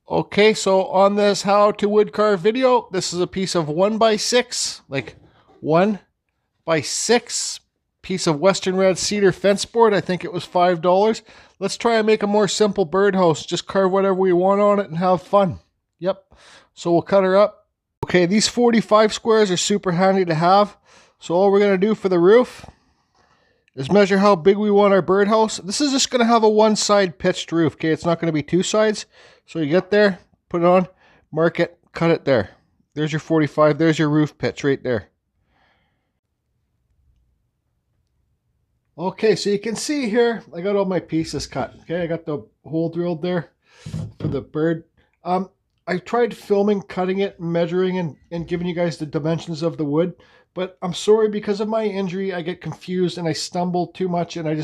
Okay, so on this how to wood carve video, this is a piece of 1x6, like 1x6 piece of Western red cedar fence board. I think it was $5. Let's try and make a more simple birdhouse. Just carve whatever we want on it and have fun. Yep. So we'll cut her up. Okay, these 45 squares are super handy to have. So all we're going to do for the roof is measure how big we want our birdhouse. This is just going to have a one-side pitched roof, okay? It's not going to be two sides. So you get there, put it on, mark it, cut it there. There's your 45. There's your roof pitch right there. Okay, so you can see here, I got all my pieces cut. Okay, I got the hole drilled there for the bird. I tried filming, cutting it, measuring, and giving you guys the dimensions of the wood. But I'm sorry, because of my injury, I get confused and I stumble too much, and I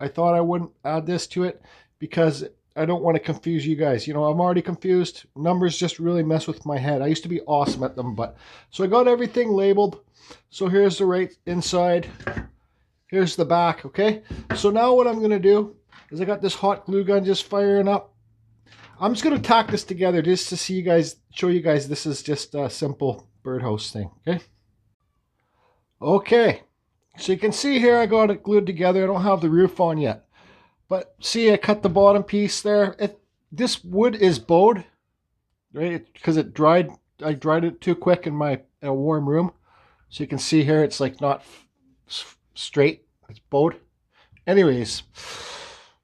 thought I wouldn't add this to it because I don't want to confuse you guys. You know, I'm already confused. Numbers just really mess with my head. I used to be awesome at them, but so I got everything labeled. So here's the right inside. Here's the back, okay? So now what I'm going to do is I got this hot glue gun just firing up. I'm just going to tack this together just to show you guys this is just a simple birdhouse thing, okay? Okay, so you can see here I got it glued together. I don't have the roof on yet. But see, I cut the bottom piece there. This wood is bowed, right? Because I dried it too quick in a warm room. So you can see here it's like not straight. It's bowed. Anyways,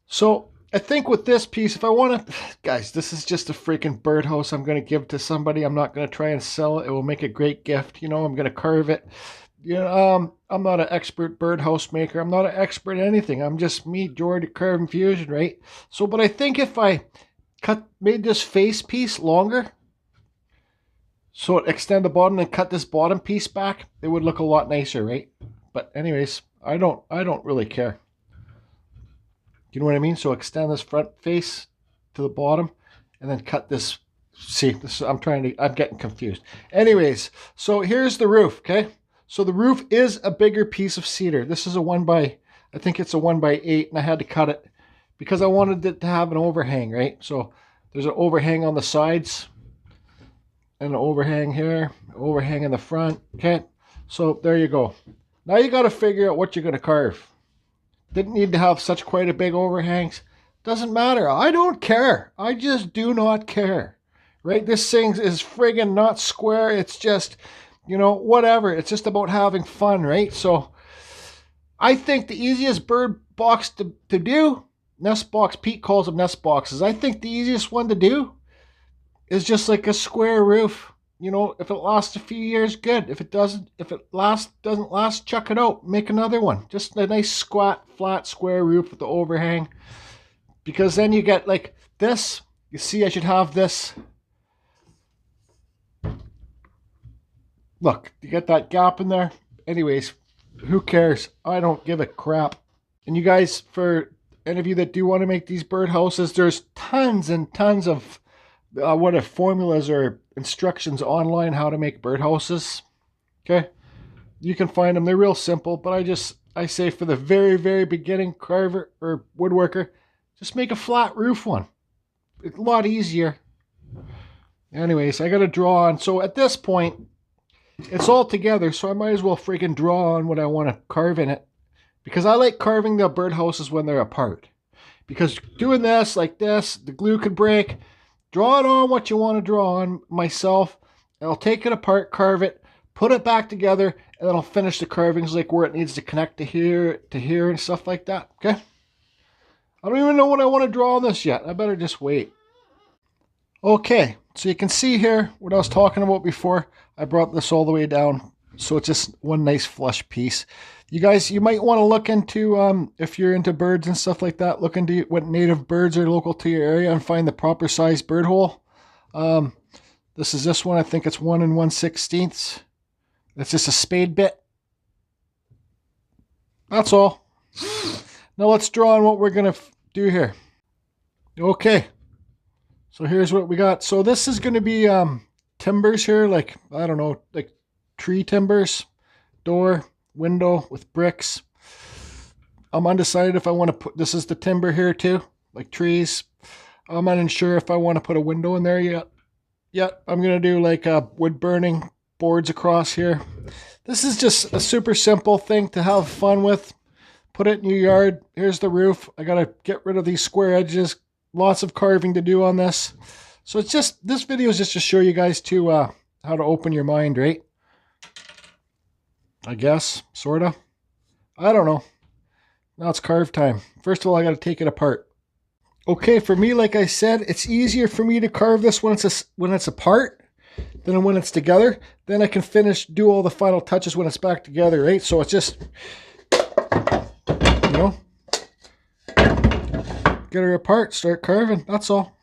so I think with this piece, if I want to, guys, this is just a freaking birdhouse I'm going to give to somebody. I'm not going to try and sell it. It will make a great gift. You know, I'm going to carve it. You know, I'm not an expert birdhouse maker. I'm not an expert at anything. I'm just me, George, at Carve Infusion, right? So, but I think if I made this face piece longer, so it extend the bottom and cut this bottom piece back, it would look a lot nicer, right? But anyways, I don't really care. You know what I mean? So extend this front face to the bottom and then cut this. See, I'm getting confused. Anyways, so here's the roof, okay? So the roof is a bigger piece of cedar. This is I think it's a 1x8, and I had to cut it because I wanted it to have an overhang, right? So there's an overhang on the sides and an overhang here, overhang in the front, okay? So there you go. Now you got to figure out what you're going to carve. Didn't need to have such quite a big overhangs. Doesn't matter. I don't care. I just do not care, right? This thing is friggin' not square. It's just, you know, whatever. It's just about having fun, right? So I think the easiest bird box to do, nest box, Pete calls them nest boxes. I think the easiest one to do is just like a square roof. You know, if it lasts a few years, good. If it doesn't last, chuck it out. Make another one. Just a nice squat, flat, square roof with the overhang. Because then you get like this. You see, I should have this. Look, you get that gap in there. Anyways, who cares? I don't give a crap. And you guys, for any of you that do want to make these birdhouses, there's tons and tons of formulas or instructions online how to make birdhouses. Okay, you can find them. They're real simple, but I say for the very, very beginning carver or woodworker, just make a flat roof one. It's a lot easier. Anyways, I got to draw on. So at this point, it's all together, so I might as well freaking draw on what I want to carve in it, because I like carving the birdhouses when they're apart. Because doing this like this, the glue could break. Draw it on what you want to draw on myself. And I'll take it apart, carve it, put it back together, and then I'll finish the carvings like where it needs to connect to here, and stuff like that. Okay? I don't even know what I want to draw on this yet. I better just wait. Okay, so you can see here what I was talking about before. I brought this all the way down, so it's just one nice flush piece. You guys, you might want to look into, if you're into birds and stuff like that, look into what native birds are local to your area and find the proper size bird hole. This is this one. I think it's 1 1/16. It's just a spade bit. That's all. Now let's draw on what we're going to do here. Okay. So here's what we got. So this is going to be timbers here, like, I don't know, like tree timbers, door, window with bricks. I'm undecided if I want to put, this is the timber here too, like trees. I'm unsure if I want to put a window in there yet. I'm going to do like wood burning boards across here. This is just a super simple thing to have fun with. Put it in your yard. Here's the roof. I got to get rid of these square edges. Lots of carving to do on this. So it's just, this video is just to show you guys to how to open your mind, right? I guess, sort of. I don't know. Now it's carve time. First of all, I got to take it apart. Okay, for me, like I said, it's easier for me to carve this when it's apart than when it's together. Then I can do all the final touches when it's back together, right? So it's just, you know, get her apart, start carving. That's all.